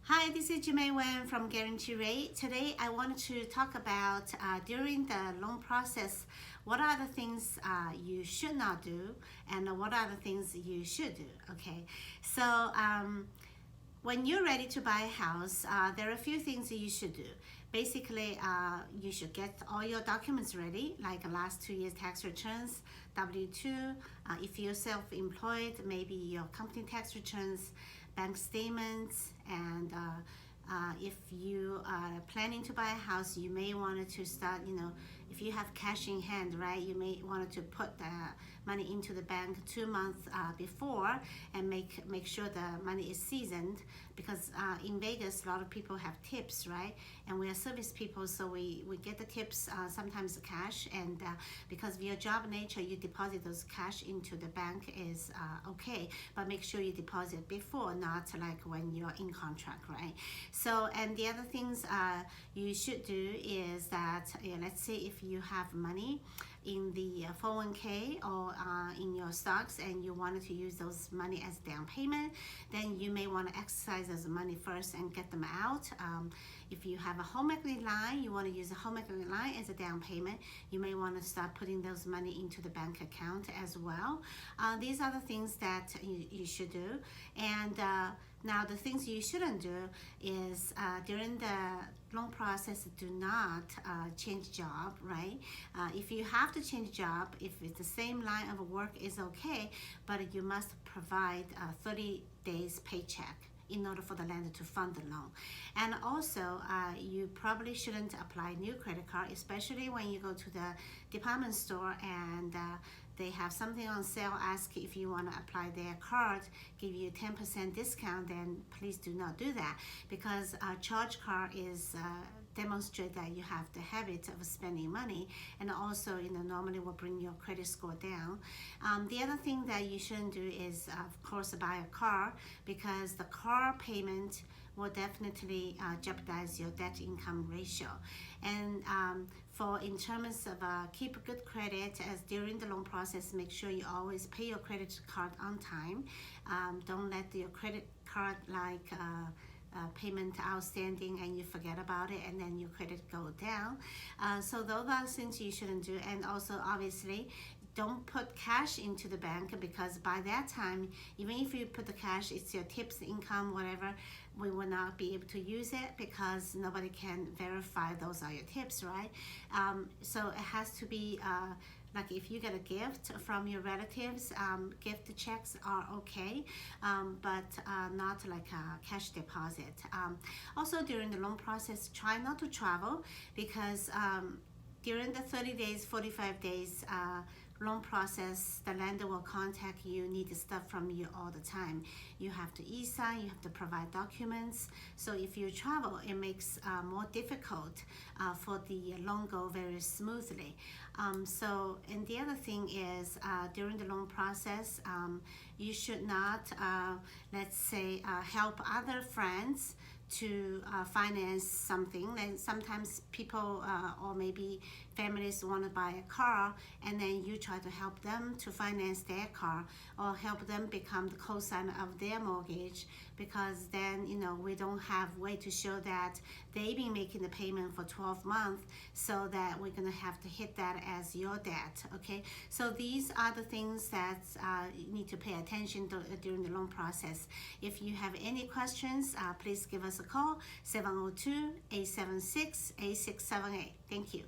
Hi, this is Jimei Wen from Guarantee Rate. Today I wanted to talk about during the loan process, what are the things you should not do and what are the things you should do, okay? So when you're ready to buy a house, there are a few things that you should do. Basically, you should get all your documents ready, like the last 2 years tax returns, W-2. If you're self-employed, maybe your company tax returns, bank statements, and if you are planning to buy a house, you may want to start, if you have cash in hand, right, you may want to put the money into the bank 2 months before and make sure the money is seasoned, because in Vegas a lot of people have tips, right, and we are service people, so we get the tips, sometimes cash, and because of your job nature, you deposit those cash into the bank is okay, but make sure you deposit before, not like when you're in contract, right? So, and the other things you should do is that, let's say if you have money in the 401k or in your stocks and you wanted to use those money as down payment, then you may want to exercise those money first and get them out. If you have a home equity line, you want to use a home equity line as a down payment, you may want to start putting those money into the bank account as well. These are the things that you should do. And now the things you shouldn't do is during the loan process, do not change job, right? If you have to change job, if it's the same line of work, is okay, but you must provide 30 days paycheck in order for the lender to fund the loan. And also, you probably shouldn't apply new credit card, especially when you go to the department store and they have something on sale, ask if you want to apply their card, give you 10% discount, then please do not do that, because charge card is demonstrate that you have the habit of spending money, and also normally will bring your credit score down. The other thing that you shouldn't do is of course buy a car, because the car payment will definitely jeopardize your debt income ratio. And for in terms of keep good credit, as during the loan process, make sure you always pay your credit card on time. Don't let your credit card payment outstanding and you forget about it and then your credit go down. So those are things you shouldn't do. And also obviously don't put cash into the bank, because by that time, even if you put the cash, it's your tips, income, whatever, we will not be able to use it because nobody can verify those are your tips, right? So it has to be like if you get a gift from your relatives, gift checks are okay, but not like a cash deposit. Also during the loan process, try not to travel, because during the 30 days, 45 days loan process, the lender will contact you, need stuff from you all the time. You have to e-sign, you have to provide documents. So if you travel, it makes more difficult for the loan go very smoothly. So, and the other thing is during the loan process, you should not, let's say, help other friends to finance something. And sometimes people or maybe families want to buy a car, and then you try to help them to finance their car or help them become the co-signer of their mortgage, because then we don't have way to show that they've been making the payment for 12 months, so that we're going to have to hit that as your debt. Okay, so these are the things that you need to pay attention to during the loan process. If you have any questions, please give us a call, 702-876-8678. Thank you.